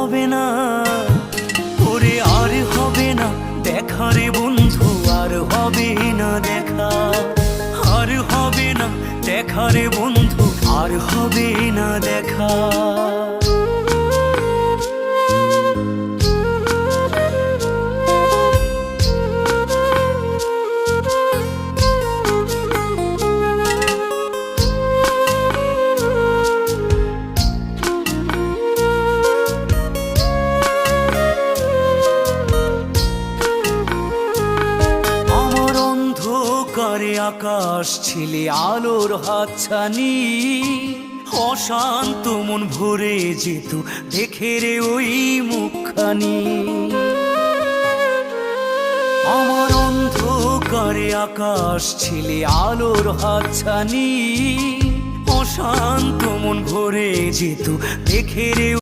হবে না, ওরে আর হবে না দেখা রে বন্ধু, আর হবে না দেখা, আর হবে না দেখা রে বন্ধু, আর হবে না দেখা। করে আকাশ ছিলে আলোর হাতছানি, অশান্ত মন ভরে যেত দেখে রে ওই মুখখানি। আমার অন্ধকারে আকাশ ছিলে আলোর হাতছানি, অশান্ত মন ভরে যেত দেখে রে